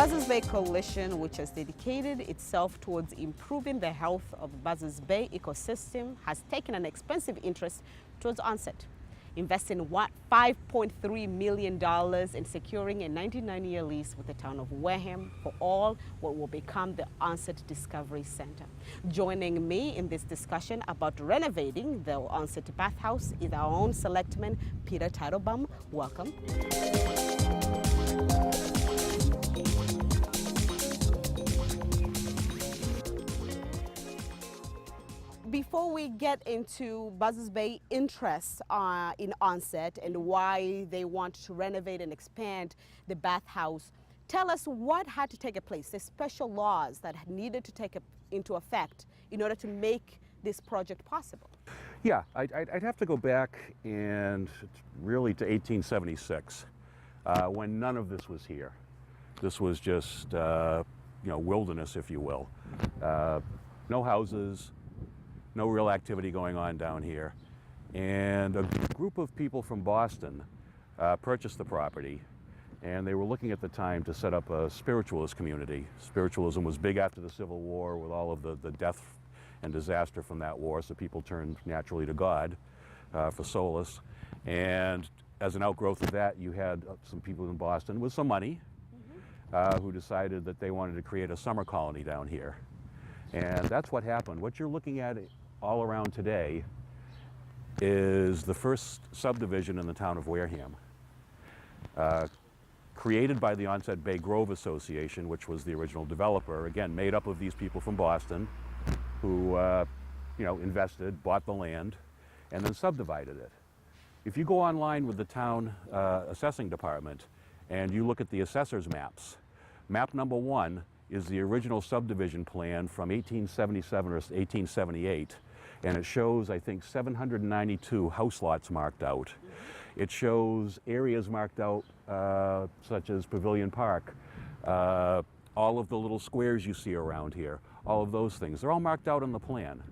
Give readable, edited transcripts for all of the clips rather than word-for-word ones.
Buzzards Bay Coalition, which has dedicated itself towards improving the health of Buzzards Bay ecosystem, has taken an expensive interest towards Onset, investing $5.3 million in securing a 99-year lease with the town of Wareham for all what will become the Onset Discovery Center. Joining me in this discussion about renovating the Onset Bathhouse is our own Selectman, Teitelbaum. Welcome. Before we get into Buzzards Bay interests in Onset and why they want to renovate and expand the bathhouse, tell us what had to take place, the special laws that needed to take into effect in order to make this project possible. Yeah, I'd have to go back and really to 1876 when none of this was here. This was just wilderness, if you will. No houses, no real activity going on down here. And a group of people from Boston purchased the property, and they were looking at the time to set up a spiritualist community. Spiritualism was big after the Civil War with all of the death and disaster from that war, so people turned naturally to God for solace. And as an outgrowth of that, you had some people in Boston with some money who decided that they wanted to create a summer colony down here. And that's what happened. What you're looking at all around today is the first subdivision in the town of Wareham, created by the Onset Bay Grove Association, which was the original developer, again, made up of these people from Boston who invested, bought the land, and then subdivided it. If you go online with the town assessing department and you look at the assessor's maps, map number 1 is the original subdivision plan from 1877 or 1878, and it shows, I think, 792 house lots marked out. It shows areas marked out such as Pavilion Park, all of the little squares you see around here, all of those things. They're all marked out on the plan.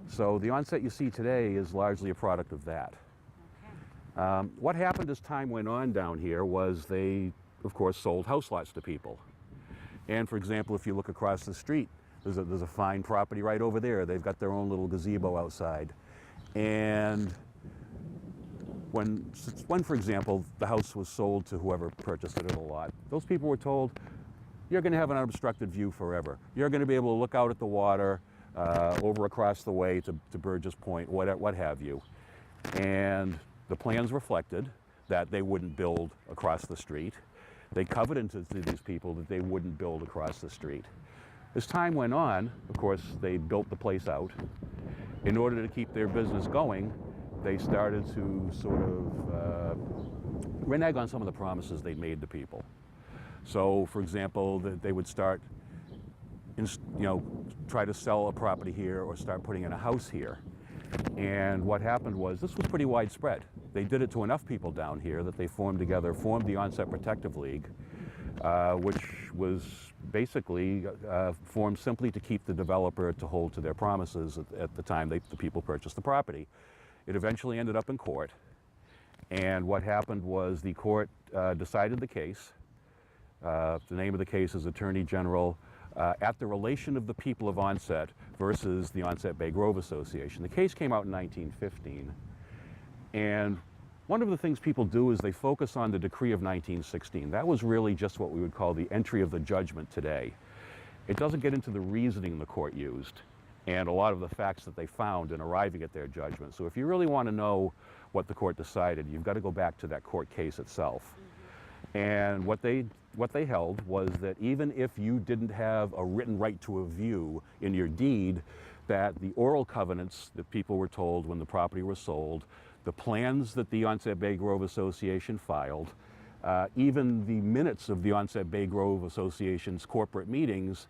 So the Onset you see today is largely a product of that. What happened as time went on down here was they, of course, sold house lots to people. And for example, if you look across the street, there's a fine property right over there. They've got their own little gazebo outside. And when, for example, the house was sold to whoever purchased it at a lot, those people were told, you're going to have an unobstructed view forever. You're going to be able to look out at the water, over across the way to Burgess Point, what have you. And the plans reflected that they wouldn't build across the street. They covenanted to these people that they wouldn't build across the street. As time went on, of course, they built the place out. In order to keep their business going, they started to sort of renege on some of the promises they'd made to people. So, for example, they would start, try to sell a property here or start putting in a house here. And what happened was, this was pretty widespread. They did it to enough people down here that they formed the Onset Protective League, which was basically formed simply to keep the developer to hold to their promises at the time the people purchased the property. It eventually ended up in court, and what happened was the court decided the case. The name of the case is Attorney General at the relation of the people of Onset versus the Onset Bay Grove Association. The case came out in 1915, and one of the things people do is they focus on the decree of 1916. That was really just what we would call the entry of the judgment today. It doesn't get into the reasoning the court used and a lot of the facts that they found in arriving at their judgment. So if you really want to know what the court decided, you've got to go back to that court case itself. And what they held was that even if you didn't have a written right to a view in your deed, that the oral covenants that people were told when the property was sold, the plans that the Onset Bay Grove Association filed, even the minutes of the Onset Bay Grove Association's corporate meetings,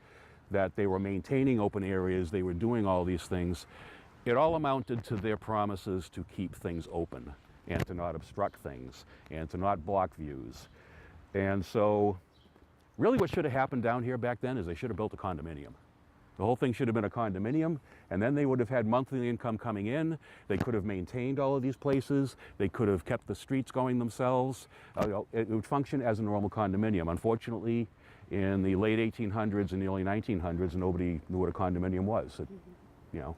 that they were maintaining open areas, they were doing all these things, it all amounted to their promises to keep things open and to not obstruct things and to not block views. And so really what should have happened down here back then is they should have built a condominium. The whole thing should have been a condominium, and then they would have had monthly income coming in. They could have maintained all of these places. They could have kept the streets going themselves. It would function as a normal condominium. Unfortunately, in the late 1800s and the early 1900s, nobody knew what a condominium was. You know,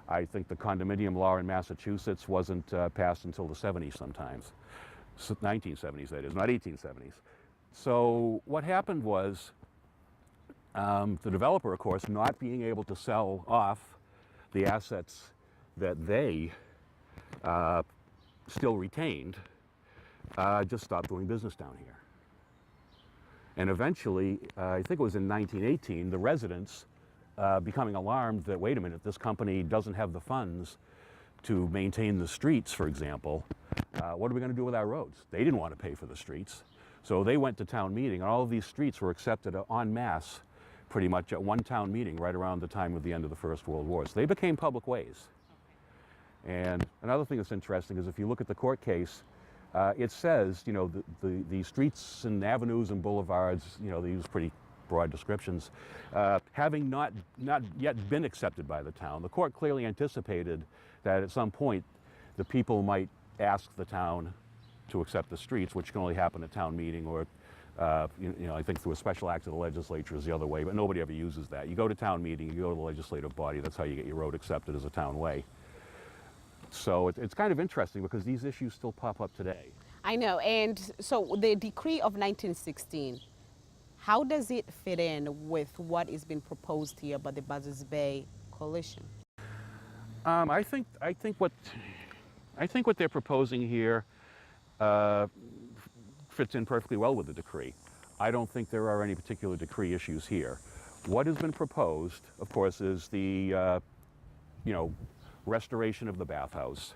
I think the condominium law in Massachusetts wasn't passed until the 70s sometimes. 1970s, that is, not 1870s. So what happened was the developer, of course, not being able to sell off the assets that they still retained, just stopped doing business down here. And eventually, I think it was in 1918, the residents becoming alarmed that, wait a minute, this company doesn't have the funds to maintain the streets, for example. What are we going to do with our roads? They didn't want to pay for the streets. So they went to town meeting, and all of these streets were accepted en masse, pretty much at one town meeting right around the time of the end of the First World War. So they became public ways. And another thing that's interesting is if you look at the court case, it says, you know, the streets and avenues and boulevards, you know, they use pretty broad descriptions, having not yet been accepted by the town. The court clearly anticipated that at some point the people might ask the town to accept the streets, which can only happen at town meeting or, you know, I think through a special act of the legislature is the other way, but nobody ever uses that. You go to town meeting, you go to the legislative body, that's how you get your road accepted as a town way. So it's kind of interesting because these issues still pop up today. I know, and so the decree of 1916, how does it fit in with what is being proposed here by the Buzzards Bay Coalition? I think what they're proposing here fits in perfectly well with the decree. I don't think there are any particular decree issues here. What has been proposed, of course, is the you know, restoration of the bathhouse.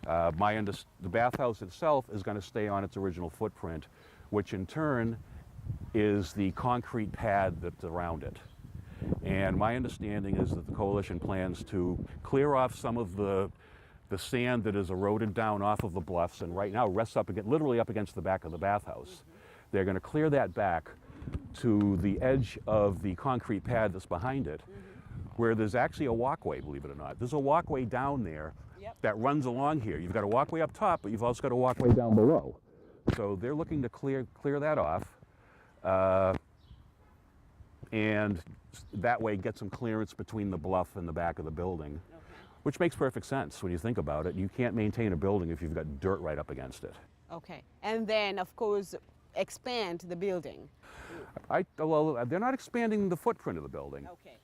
The bathhouse itself is going to stay on its original footprint, which in turn is the concrete pad that's around it. And my understanding is that the coalition plans to clear off some of the sand that is eroded down off of the bluffs and right now rests up against, literally up against the back of the bathhouse. They're going to clear that back to the edge of the concrete pad that's behind it, where there's actually a walkway, believe it or not. There's a walkway down there that runs along here. You've got a walkway up top, but you've also got a walkway down below. So they're looking to clear that off, and that way get some clearance between the bluff and the back of the building, which makes perfect sense when you think about it. You can't maintain a building if you've got dirt right up against it. Okay, and then of course expand the building. Well, they're not expanding the footprint of the building. Okay.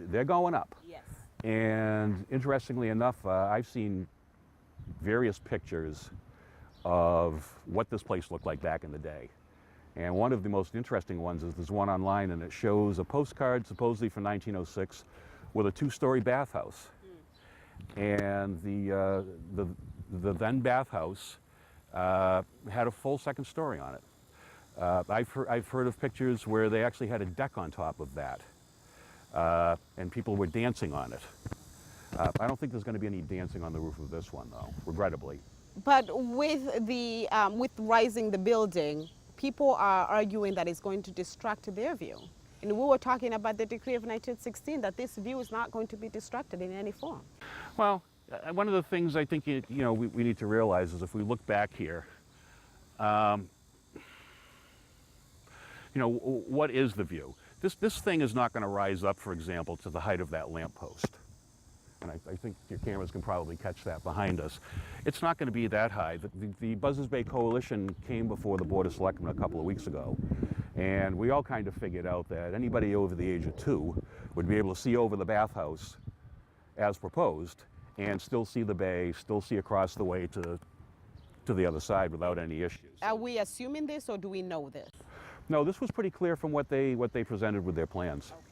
They're going up. Yes. And interestingly enough, I've seen various pictures of what this place looked like back in the day. And one of the most interesting ones is there's one online, and it shows a postcard supposedly from 1906 with a two-story bathhouse. And the then bathhouse had a full second story on it. I've heard of pictures where they actually had a deck on top of that, and people were dancing on it. I don't think there's going to be any dancing on the roof of this one, though, regrettably. But with rising the building, people are arguing that it's going to distract their view. And we were talking about the decree of 1916, that this view is not going to be distracted in any form. Well, one of the things I think we need to realize is if we look back here, what is the view? This thing is not going to rise up, for example, to the height of that lamppost. And I think your cameras can probably catch that behind us. It's not going to be that high. The Buzzards Bay Coalition came before the Board of Selectmen a couple of weeks ago, and we all kind of figured out that anybody over the age of 2 would be able to see over the bathhouse as proposed and still see the bay, still see across the way to the other side without any issues. Are we assuming this, or do we know this? No, this was pretty clear from what they presented with their plans. Okay.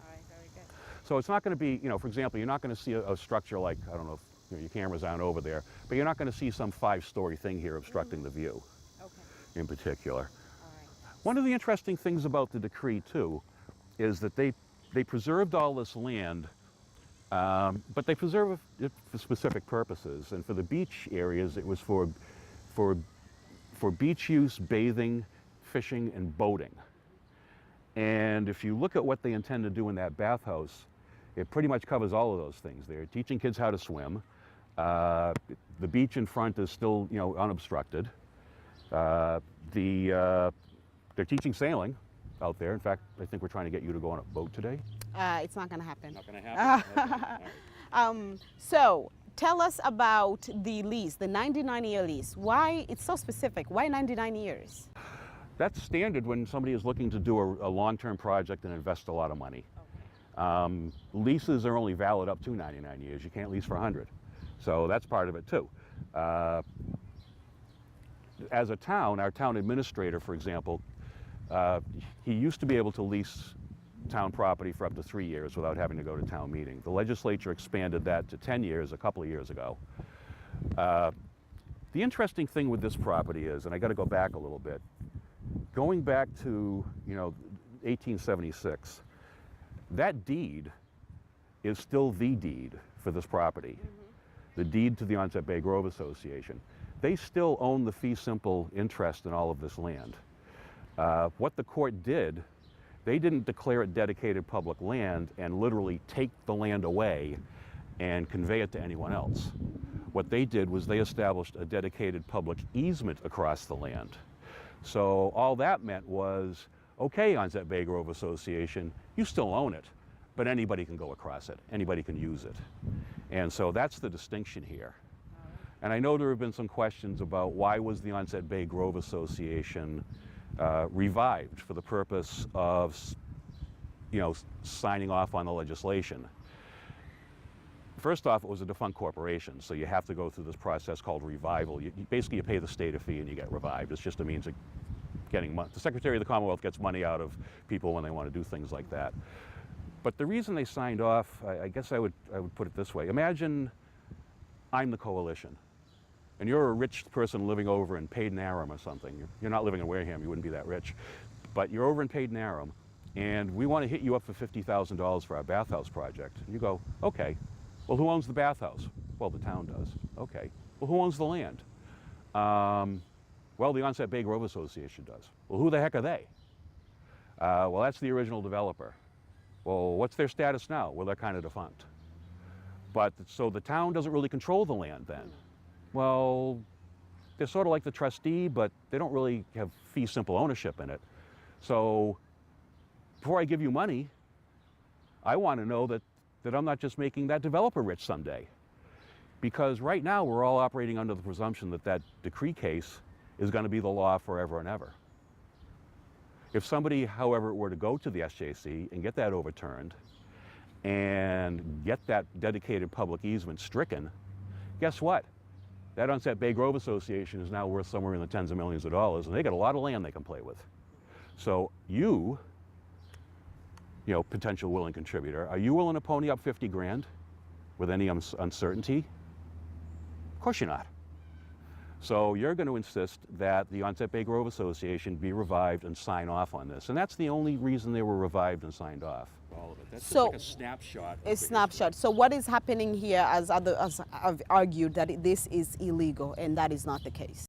All right, very good. So it's not going to be, for example, you're not going to see a structure like, I don't know if your cameras aren't over there, but you're not going to see some 5-story thing here obstructing the view in particular. All right. One of the interesting things about the decree, too, is that they preserved all this land, but they preserved it for specific purposes. And for the beach areas, it was for beach use, bathing, fishing, and boating. And if you look at what they intend to do in that bathhouse, it pretty much covers all of those things. They're teaching kids how to swim. The beach in front is still, unobstructed. They're teaching sailing. out there. In fact, I think we're trying to get you to go on a boat today. It's not going to happen. Not going to happen? Okay. All right. So tell us about the lease, the 99-year lease. Why it's so specific? Why 99 years? That's standard when somebody is looking to do a long-term project and invest a lot of money. Leases are only valid up to 99 years. You can't lease for 100. So that's part of it too. As a town, our town administrator, for example, he used to be able to lease town property for up to 3 years without having to go to town meeting. The legislature expanded that to 10 years a couple of years ago. The interesting thing with this property is, and I got to go back a little bit, going back to 1876, that deed is still the deed for this property, the deed to the Onset Bay Grove Association. They still own the fee simple interest in all of this land. What the court did, they didn't declare it dedicated public land and literally take the land away and convey it to anyone else. What they did was they established a dedicated public easement across the land. So all that meant was, okay, Onset Bay Grove Association, you still own it, but anybody can go across it, anybody can use it. And so that's the distinction here. And I know there have been some questions about why was the Onset Bay Grove Association revived for the purpose of, signing off on the legislation. First off, it was a defunct corporation, so you have to go through this process called revival. Basically, you pay the state a fee and you get revived. It's just a means of getting money. The Secretary of the Commonwealth gets money out of people when they want to do things like that. But the reason they signed off, I guess I would put it this way. Imagine I'm the coalition, and you're a rich person living over in Paden-Aram or something. You're not living in Wareham, you wouldn't be that rich. But you're over in Paden-Aram, and we want to hit you up for $50,000 for our bathhouse project. And you go, okay. Well, who owns the bathhouse? Well, the town does. Okay. Well, who owns the land? Well, the Onset Bay Grove Association does. Well, who the heck are they? Well, that's the original developer. Well, what's their status now? Well, they're kind of defunct. But so the town doesn't really control the land then. Well, they're sort of like the trustee, but they don't really have fee simple ownership in it. So before I give you money, I want to know that I'm not just making that developer rich someday. Because right now we're all operating under the presumption that that decree case is going to be the law forever and ever. If somebody, however, were to go to the SJC and get that overturned and get that dedicated public easement stricken, guess what? That Onset Bay Grove Association is now worth somewhere in the tens of millions of dollars, and they got a lot of land they can play with. So you potential willing contributor, are you willing to pony up 50 grand with any uncertainty? Of course you're not. So you're going to insist that the Onset Bay Grove Association be revived and sign off on this. And that's the only reason they were revived and signed off. All of it. That's so just like a snapshot. A snapshot. So what is happening here, as others have argued, that this is illegal, and that is not the case?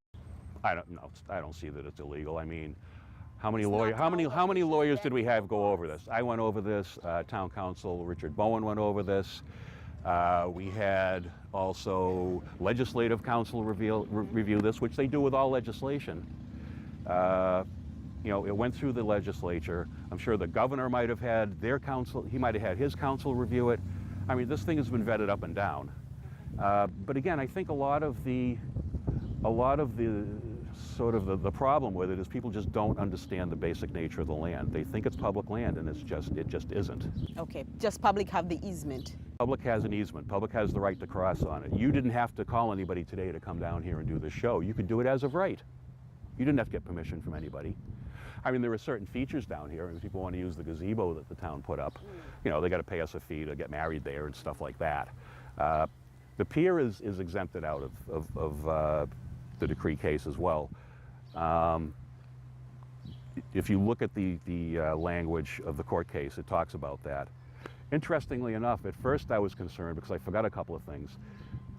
I don't see that it's illegal. I mean, how many lawyers did we have go over this? I went over this. Town Council Richard Bowen went over this. We had also Legislative Council review this, which they do with all legislation. It went through the legislature. I'm sure the governor might have had their council, he might have had his council review it. I mean, this thing has been vetted up and down. But again, I think a lot of the problem with it is people just don't understand the basic nature of the land. They think it's public land, and it just isn't. Okay, just public have the easement. Public has an easement. Public has the right to cross on it. You didn't have to call anybody today to come down here and do this show. You could do it as of right. You didn't have to get permission from anybody. I mean, there are certain features down here, and if people want to use the gazebo that the town put up, they got to pay us a fee to get married there and stuff like that. The pier is exempted out of the decree case as well. If you look at the language of the court case, it talks about that. Interestingly enough, at first I was concerned because I forgot a couple of things.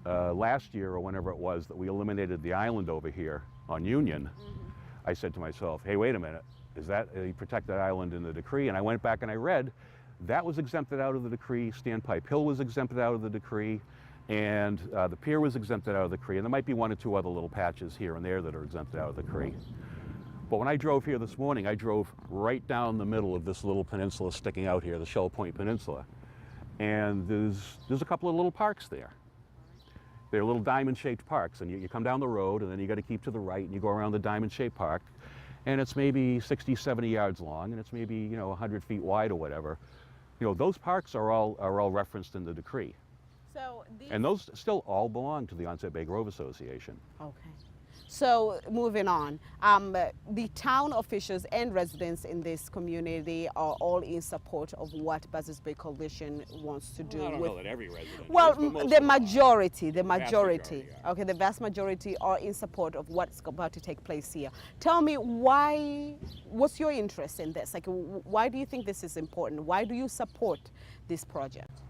Last year, or whenever it was, that we eliminated the island over here on Union, I said to myself, hey, wait a minute, is that a protected island in the decree? And I went back and I read, that was exempted out of the decree, Standpipe Hill was exempted out of the decree, and the pier was exempted out of the decree, and there might be one or two other little patches here and there that are exempted out of the decree. But when I drove here this morning, I drove right down the middle of this little peninsula sticking out here, the Shell Point Peninsula. And there's a couple of little parks there. They're little diamond-shaped parks, and you come down the road, and then you got to keep to the right, and you go around the diamond-shaped park, and it's maybe 60, 70 yards long, and it's maybe 100 feet wide or whatever. Those parks are all referenced in the decree. So and those still all belong to the Onset Bay Grove Association. Okay. So moving on, the town officials and residents in this community are all in support of what Buzzards Bay Coalition wants to do. Well, I don't know that every resident Well, is, but most the of them are. majority, Yeah. okay, the vast majority are in support of what's about to take place here. Tell me what's your interest in this? Like, why do you think this is important? Why do you support this project?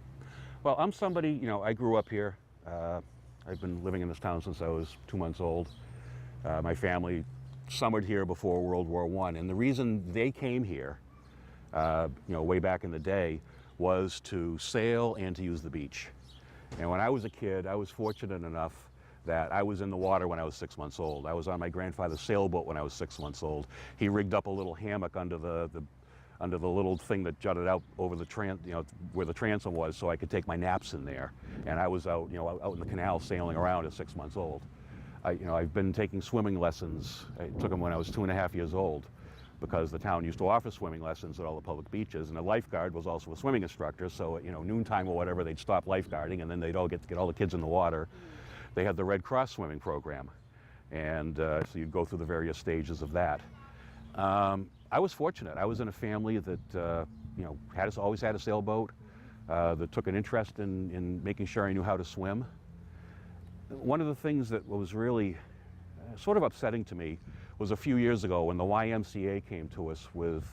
Well, I'm somebody, I grew up here. I've been living in this town since I was 2 months old. My family summered here before World War I, and the reason they came here, way back in the day, was to sail and to use the beach. And when I was a kid, I was fortunate enough that I was in the water when I was 6 months old. I was on my grandfather's sailboat when I was 6 months old. He rigged up a little hammock under the little thing that jutted out over the where the transom was, so I could take my naps in there. And I was out, out in the canal sailing around at 6 months old. I've been taking swimming lessons. I took them when I was 2.5 years old, because the town used to offer swimming lessons at all the public beaches, and the lifeguard was also a swimming instructor. So noontime or whatever, they'd stop lifeguarding, and then they'd all get all the kids in the water. They had the Red Cross swimming program, and so you'd go through the various stages of that. I was fortunate. I was in a family that always had a sailboat, that took an interest in making sure I knew how to swim. One of the things that was really sort of upsetting to me was a few years ago when the YMCA came to us with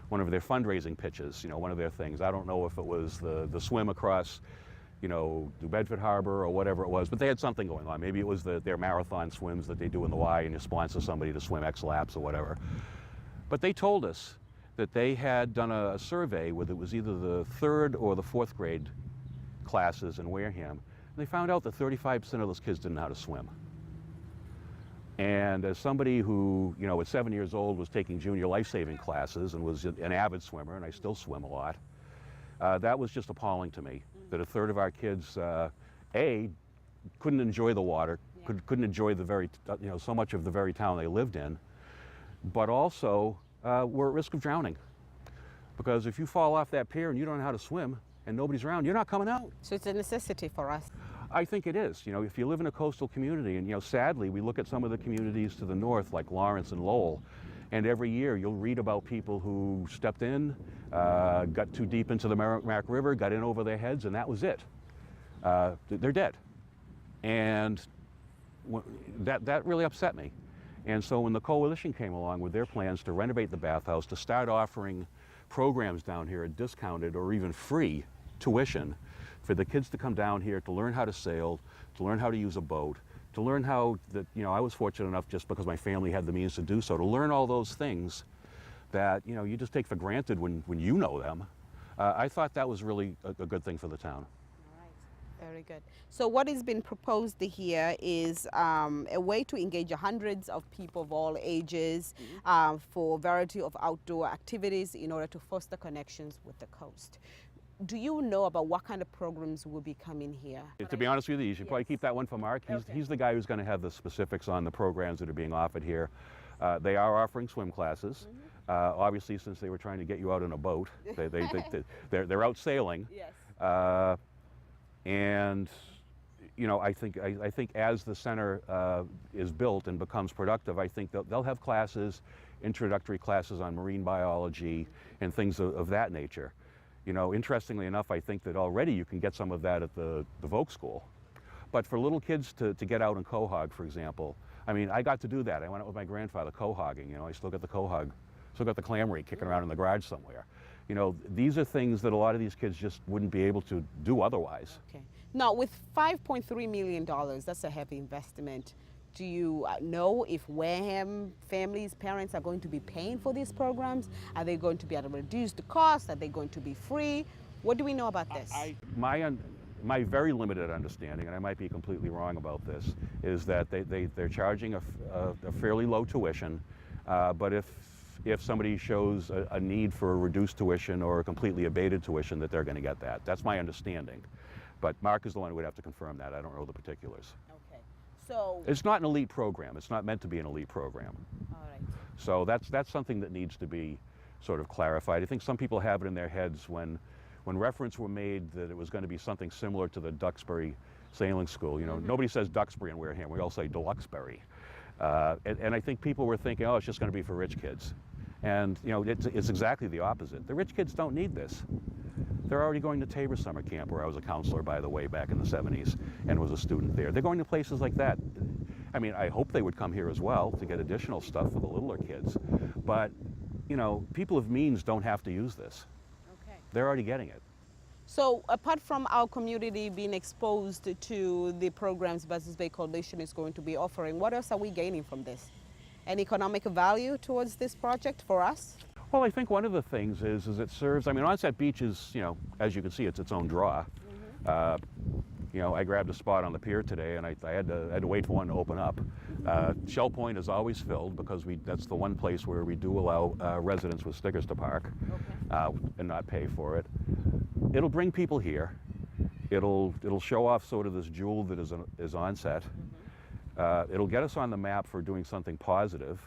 one of their fundraising pitches, one of their things. I don't know if it was the swim across, New Bedford Harbor or whatever it was, but they had something going on. Maybe it was their marathon swims that they do in the Y, and you sponsor somebody to swim X laps or whatever. But they told us that they had done a survey with, it was either the 3rd or the 4th grade classes in Wareham. They found out that 35% of those kids didn't know how to swim. And as somebody who, at 7 years old was taking junior life-saving classes and was an avid swimmer, and I still swim a lot, that was just appalling to me, that a third of our kids, couldn't enjoy the water, couldn't enjoy so much of the very town they lived in, but also were at risk of drowning. Because if you fall off that pier and you don't know how to swim, and nobody's around, you're not coming out. So it's a necessity for us. I think it is. If you live in a coastal community, and sadly, we look at some of the communities to the north, like Lawrence and Lowell, and every year you'll read about people who stepped in, got too deep into the Merrimack River, got in over their heads, and that was it. They're dead. And that really upset me. And so when the coalition came along with their plans to renovate the bathhouse, to start offering programs down here at discounted or even free tuition for the kids to come down here to learn how to sail, to learn how to use a boat, to learn how I was fortunate enough, just because my family had the means to do so, to learn all those things that you just take for granted when you know them. I thought that was really a good thing for the town. Very good. So what has been proposed here is a way to engage hundreds of people of all ages for a variety of outdoor activities in order to foster connections with the coast. Do you know about what kind of programs will be coming here? To be honest with you, you should probably keep that one for Mark. He's the guy who's going to have the specifics on the programs that are being offered here. They are offering swim classes. Obviously, since they were trying to get you out on a boat, they're out sailing. Yes. And I think as the center is built and becomes productive, I think they'll have classes, introductory classes on marine biology and things of that nature. Interestingly enough, I think that already you can get some of that at the Voc School. But for little kids to get out and quahog, for example, I got to do that. I went out with my grandfather quahogging. I still got the quahog, still got the clam rake kicking around in the garage somewhere. These are things that a lot of these kids just wouldn't be able to do otherwise. Okay. Now, with $5.3 million, that's a heavy investment. Do you know if Wareham families, parents are going to be paying for these programs? Are they going to be at a reduced cost? Are they going to be free? What do we know about this? My very limited understanding, and I might be completely wrong about this, is that they're charging a fairly low tuition. But if somebody shows a need for a reduced tuition or a completely abated tuition, that they're going to get that. That's my understanding. But Mark is the one who would have to confirm that. I don't know the particulars. Okay. So It's not an elite program. It's not meant to be an elite program. all right. So that's something that needs to be sort of clarified. I think some people have it in their heads when reference were made that it was going to be something similar to the Duxbury Sailing School. You know, nobody says Duxbury in Wareham. We all say Deluxebury. And I think people were thinking, oh, it's just going to be for rich kids. And, you know, it's exactly the opposite. The rich kids don't need this. They're already going to Tabor Summer Camp, where I was a counselor, by the way, back in the 70s, and was a student there. They're going to places like that. I mean, I hope they would come here as well to get additional stuff for the littler kids. But, you know, people of means don't have to use this. Okay. They're already getting it. So apart from our community being exposed to the programs Buzzards Bay Coalition is going to be offering, what else are we gaining from this? An economic value towards this project for us? Well, I think one of the things is it serves, I mean, Onset Beach is, you know, as you can see, it's its own draw. You know, I grabbed a spot on the pier today, and I had to wait for one to open up. Shell Point is always filled because that's the one place where we do allow residents with stickers to park and not pay for it. It'll bring people here. It'll show off sort of this jewel that is Onset. It'll get us on the map for doing something positive.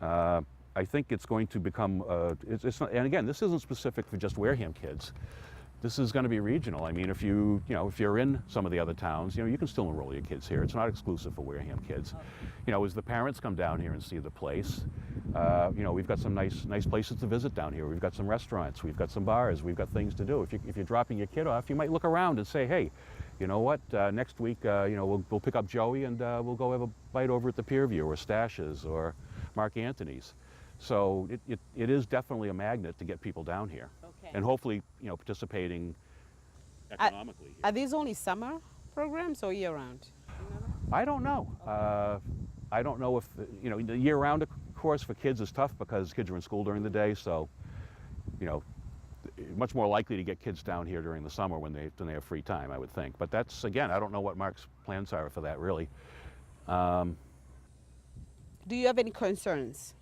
I think it's going to become, it's not, and again, this isn't specific for just Wareham kids. This is going to be regional. I mean, if you're in some of the other towns, you know, you can still enroll your kids here. It's not exclusive for Wareham kids. You know, as the parents come down here and see the place, you know, we've got some nice places to visit down here. We've got some restaurants, we've got some bars, we've got things to do. If you're dropping your kid off, you might look around and say, hey, you know what, next week, you know, we'll pick up Joey and we'll go have a bite over at the Pier View or Stash's or Mark Anthony's. So it is definitely a magnet to get people down here. Okay. And hopefully, you know, participating economically. Are these only summer programs or year-round? I don't know. I don't know if, you know, the year-round, of course, for kids is tough because kids are in school during the day. So, you know, much more likely to get kids down here during the summer when they have free time, I would think. But that's, again, I don't know what Mark's plans are for that, really. Do you have any concerns?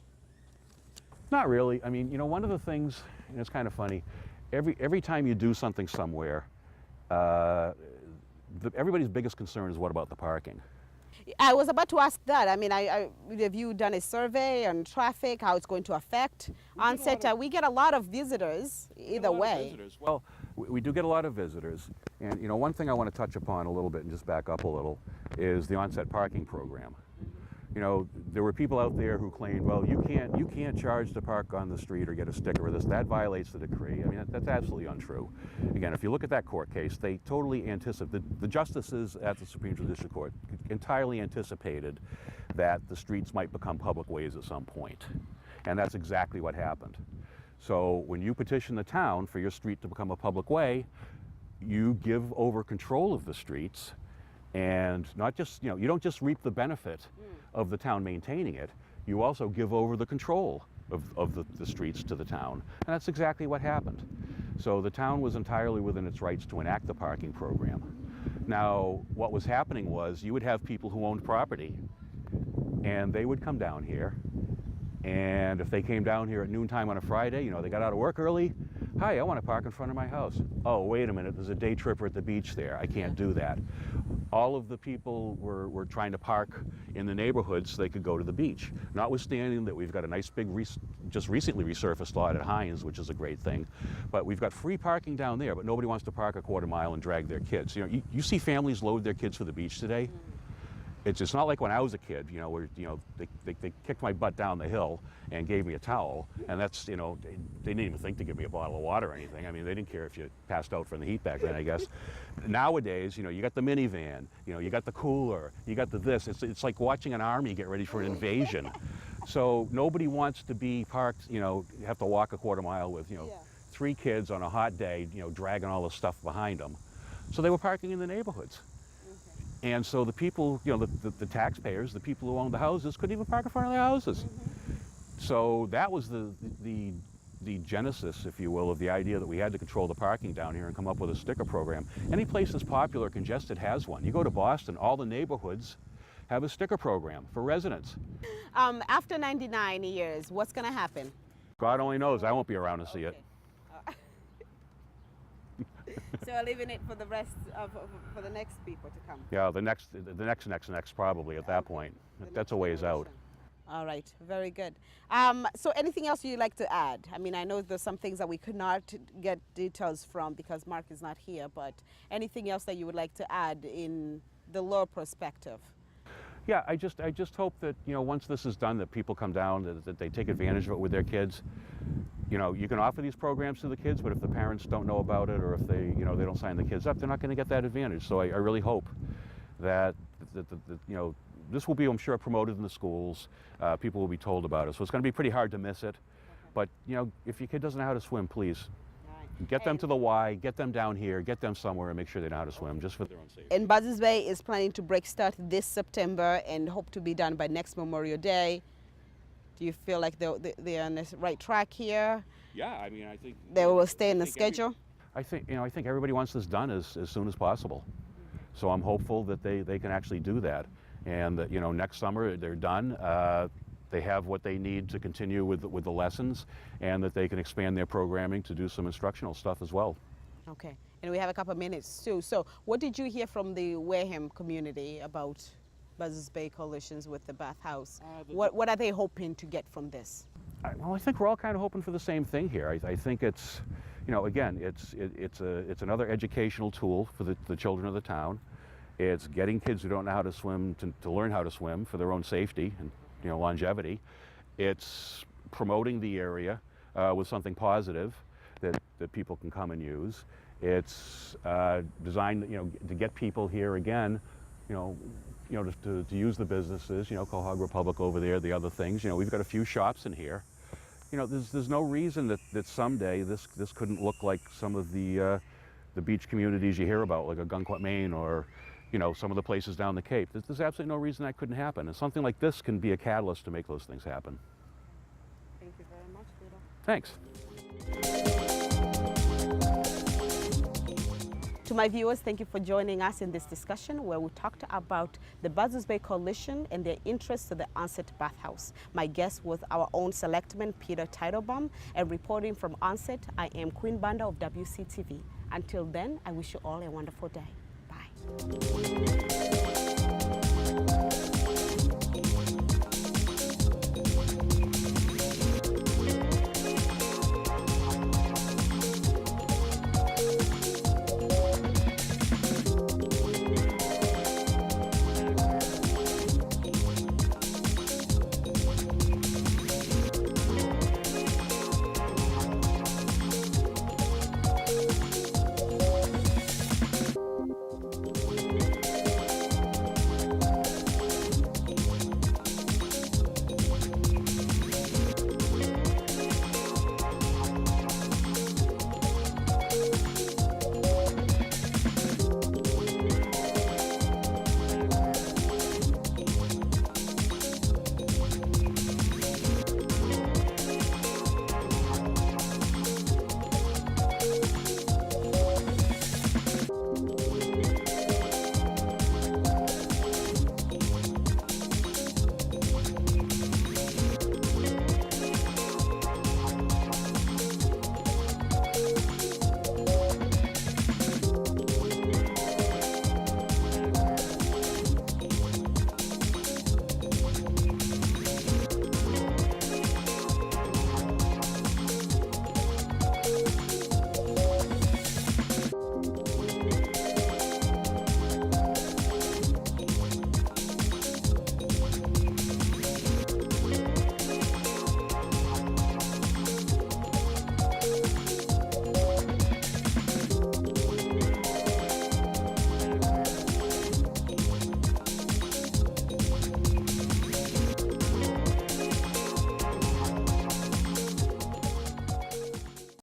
Not really. I mean, you know, one of the things, and it's kind of funny, every time you do something somewhere, everybody's biggest concern is what about the parking? I was about to ask that. I mean, have you done a survey on traffic, how it's going to affect Onset? We get a lot of visitors either way. Well, we do get a lot of visitors. And, you know, one thing I want to touch upon a little bit and just back up a little is the Onset parking program. You know, there were people out there who claimed, well, you can't charge to park on the street or get a sticker or this. That violates the decree. I mean, that's absolutely untrue. Again, if you look at that court case, they totally anticipated, the justices at the Supreme Judicial Court entirely anticipated that the streets might become public ways at some point. And that's exactly what happened. So when you petition the town for your street to become a public way, you give over control of the streets. And not just, you know, you don't just reap the benefit of the town maintaining it, you also give over the control of the streets to the town. And that's exactly what happened. So the town was entirely within its rights to enact the parking program. Now, what was happening was you would have people who owned property, and they would come down here, and if they came down here at noontime on a Friday, you know, they got out of work early, hi, I want to park in front of my house. Oh, wait a minute, there's a day tripper at the beach there. I can't do that. All of the people were trying to park in the neighborhood so they could go to the beach. Notwithstanding that we've got a nice big, just recently resurfaced lot at Hines, which is a great thing. But we've got free parking down there, but nobody wants to park a quarter mile and drag their kids. You know, you see families load their kids for the beach today. It's not like when I was a kid, you know, where, you know, they kicked my butt down the hill and gave me a towel, and that's, you know, they didn't even think to give me a bottle of water or anything. I mean, they didn't care if you passed out from the heat back then, I guess. Nowadays, you know, you got the minivan, you know, you got the cooler, you got the this. It's like watching an army get ready for an invasion. So nobody wants to be parked, you know, have to walk a quarter mile with, you know, 3 kids on a hot day, you know, dragging all the stuff behind them. So they were parking in the neighborhoods. And so the people, you know, the taxpayers, the people who owned the houses, couldn't even park in front of their houses. So that was the genesis, if you will, of the idea that we had to control the parking down here and come up with a sticker program. Any place that's popular, congested, has one. You go to Boston, all the neighborhoods have a sticker program for residents. After 99 years, what's going to happen? God only knows. I won't be around to see it. So we're leaving it for the rest of for the next people to come. Yeah, the next probably at that point. That's a ways out. All right, very good. So anything else you'd like to add? I mean, I know there's some things that we could not get details from because Mark is not here, but anything else that you would like to add in the lower perspective? Yeah, I just hope that, you know, once this is done, that people come down, that they take advantage of it with their kids. You know, you can offer these programs to the kids, but if the parents don't know about it, or if they, you know, they don't sign the kids up, they're not going to get that advantage. So I really hope that, you know, this will be, I'm sure, promoted in the schools. People will be told about it. So it's going to be pretty hard to miss it. Okay. But, you know, if your kid doesn't know how to swim, please get them to the Y, get them down here, get them somewhere, and make sure they know how to swim, just for their own safety. And Buzzards Bay is planning to break start this September and hope to be done by next Memorial Day. Do you feel like they're on the right track here? Yeah, I mean, I think they will stay in the schedule. I think everybody wants this done as soon as possible. So I'm hopeful that they can actually do that, and that, you know, next summer they're done. They have what they need to continue with the lessons, and that they can expand their programming to do some instructional stuff as well. Okay, and we have a couple of minutes too. So what did you hear from the Wareham community about Buzzards Bay Coalitions with the bathhouse? What are they hoping to get from this? Well, I think we're all kind of hoping for the same thing here. I think it's, you know, again, it's another educational tool for the children of the town. It's getting kids who don't know how to swim to learn how to swim for their own safety and, you know, longevity. It's promoting the area with something positive that people can come and use. It's designed, you know, to get people here again, to use the businesses, you know, Quahog Republic over there, the other things. You know, we've got a few shops in here. You know, there's no reason that someday this couldn't look like some of the beach communities you hear about, like Ogunquit, Maine, or, you know, some of the places down the Cape. There's absolutely no reason that couldn't happen. And something like this can be a catalyst to make those things happen. Thank you very much, Peter. Thanks. To my viewers, thank you for joining us in this discussion where we talked about the Buzzards Bay Coalition and their interest to the Onset Bathhouse. My guest was our own Selectman, Peter Teitelbaum, and reporting from Onset, I am Queen Banda of WCTV. Until then, I wish you all a wonderful day. Bye.